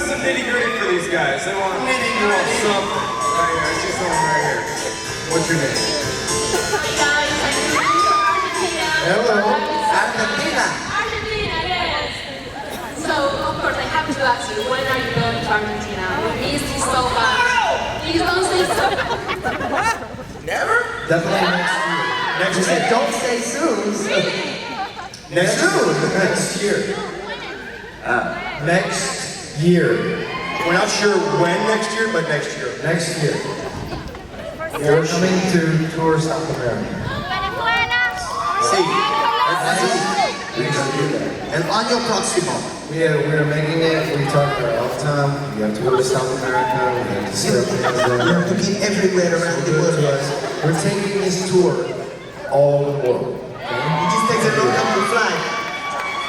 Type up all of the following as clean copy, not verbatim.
some nitty-gritty for these guys. They want something. Right here, I see someone right here. What's your name? Hi guys, I'm Argentina. Hello. Argentina, yes. So, of course, I have to ask you, when are you going to Argentina? We miss you so much. Please don't say so. Never? Definitely next year. Don't say soon. Really? Next year. Next year. We're not sure when next year, but next year. Next year. We're coming to tour South America. Sí. We're gonna do that. El año próximo. We're making it. We talk about it all the time. We have to go to South America. We have to set things You have there. to be everywhere around the world. We're taking this tour all over the world. It just takes a long time to fly.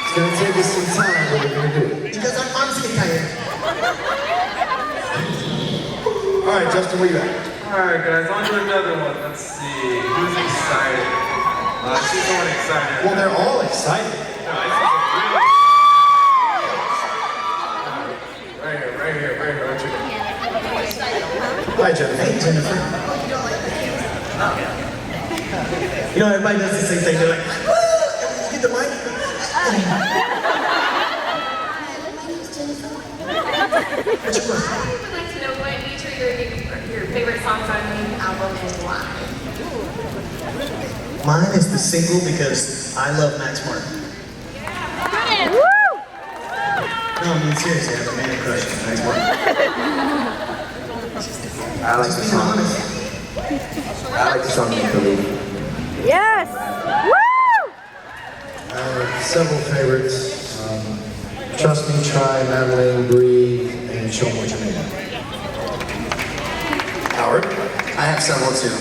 It's gonna take us some time, but we're gonna do it. Because our arms get tired. All right, Justin, where you at? Alright guys, on to another one. Let's see. Who's excited? She's going excited. Well, they're all excited. Right here. What's your name? Hi, Jennifer. Hey, Jennifer. You know, everybody does the same thing. They're like, woo! Get the mic. What's your question? I would like to know what each of your favorite songs on the new album and why. Mine is the single because I love Max Martin. No, I mean seriously, I have a man crush on Max Martin. I like the song. I like the song Make Believe. Yes! Woo! Several favorites. Trust Me, Try, Madeline, Breathe, and Show 'Em What You Made Of. Howard? I have several too.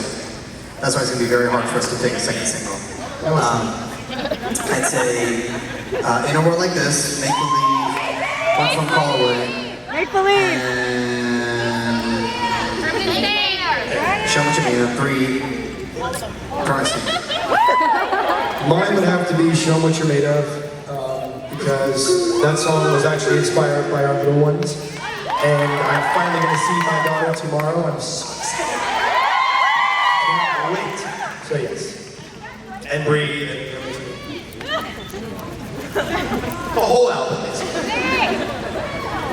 That's why it's going to be very hard for us to pick a second single. I'd say In a World Like This, Make Believe, One Phone Call Away, Make believe! and Show What You Made Of, Breathe, Currency. Mine would have to be Show 'Em What You're Made Of, because that song was actually inspired by our little ones. And I'm finally going to see my daughter tomorrow. I'm so excited. Can't wait. So yes. And Breathe. The whole album, basically.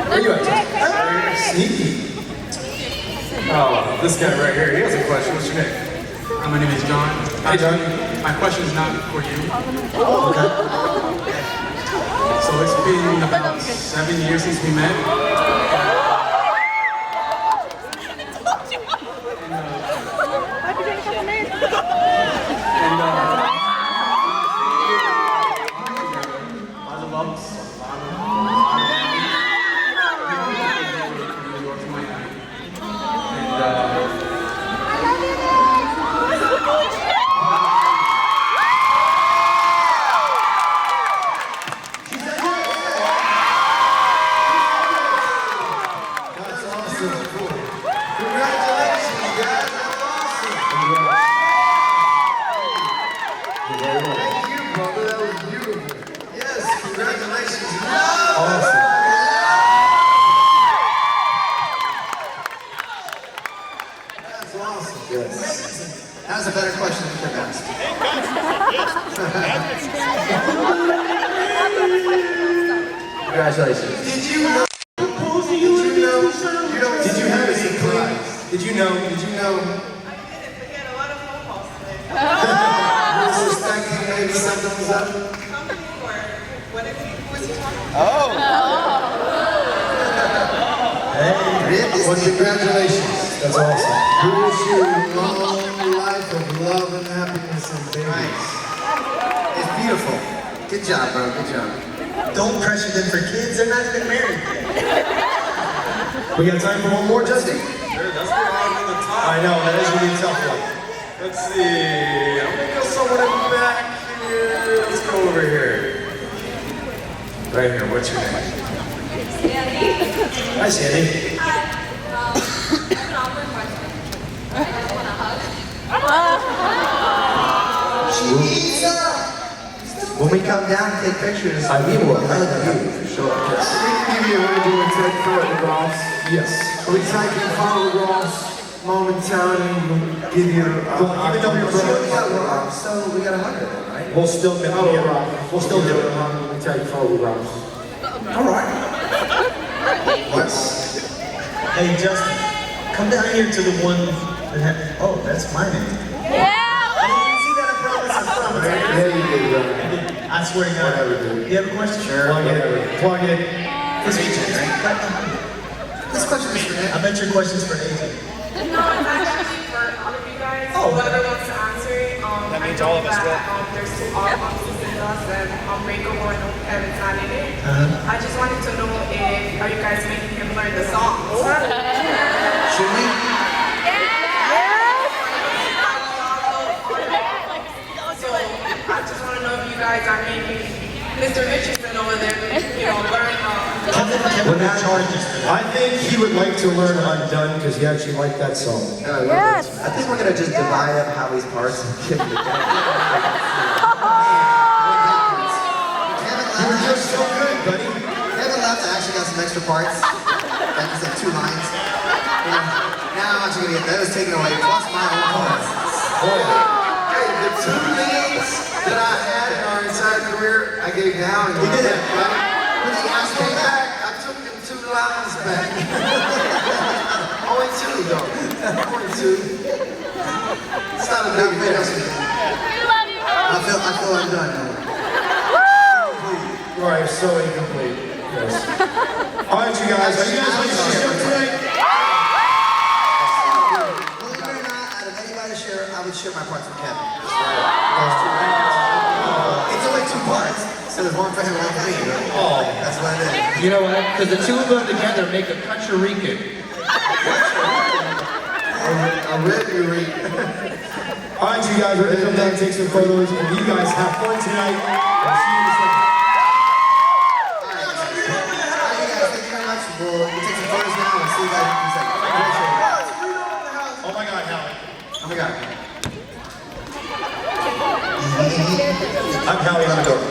Where are you at, Justin? Sneaky. Oh, this guy right here. He has a question. What's your name? My name is John. Hi, John. My question is not for you. Okay. So it's been about 7 years since we met. That was a better question than you could have asked. Congratulations. Did you know? Did you have a surprise? Did you know? Was suspecting maybe something was up? Hey, well, congratulations. That's awesome. We wish you a long life of love and happiness and babies. It's beautiful. Good job, bro. Good job. Don't pressure them for kids. They're not even married yet. We got time for one more, Justin? Sure, that's the one in the top. I know, that is going to be a tough one. Let's see. I'm gonna go someone in the back here. Let's go over here. Right here. What's your name? Sandy. Hi, Sandy. Hi. I have an awkward question. I just want a hug. When we come down and take pictures, I will hug you for sure. we can give you a little bit of take photographs. Yes. We're taking photographs momentarily. We'll give you Well, even though you're We broke, got rock, so we got 100 then, right? we'll still do it. We'll still do it. We take photographs. All right. Hey, Justin, come down here to the one that had, oh, that's my name. Yeah. I didn't see that, I promise, I promise. Yeah, you did, right? I swear to God. Whatever, dude. You have a question? Plug it. Plug it. This question is for Nick. I bet your question's for AJ. No, it's actually for all of you guys. Oh. Whoever wants to answer it. That means all of us will. There's two albums in us and Unbreakable and Kevin's not in it. I just wanted to know if, are you guys making him learn the songs? Should we? So I just want to know if you guys are making Mr. Richardson over there, learn Kevin charges. I think he would like to learn Undone because he actually liked that song. Yes. I think we're gonna just divide up Howie's parts and give him the You were just so good, buddy. Kevin left, I actually got some extra parts. Like I said, 2 lines. Now I'm actually gonna get those taken away, plus my own parts. Hey, the 2 leads that I had in our entire career, I gave down. We did it. When he asked me back, I took him 2 lines back. Only 2 though. Only 2. It's not a big deal. I feel I'm done now. You are so incomplete. Yes. All right, you guys. Are you guys ready for the show tonight? Believe it or not, out of anybody to share, I would share my parts with Kevin. It's only 2 parts, so there's one for him and one for me. Oh, that's what it is. You know what? Because the two of them together make a country Rican. A red Eureka. All right, you guys. We're going to come down and take some photos. And you guys have fun tonight. I'll see you in a second. Thank you very much. We'll take some photos now and see you guys in a second. Oh my God, Howie. Oh my God. I'm Howie on the door.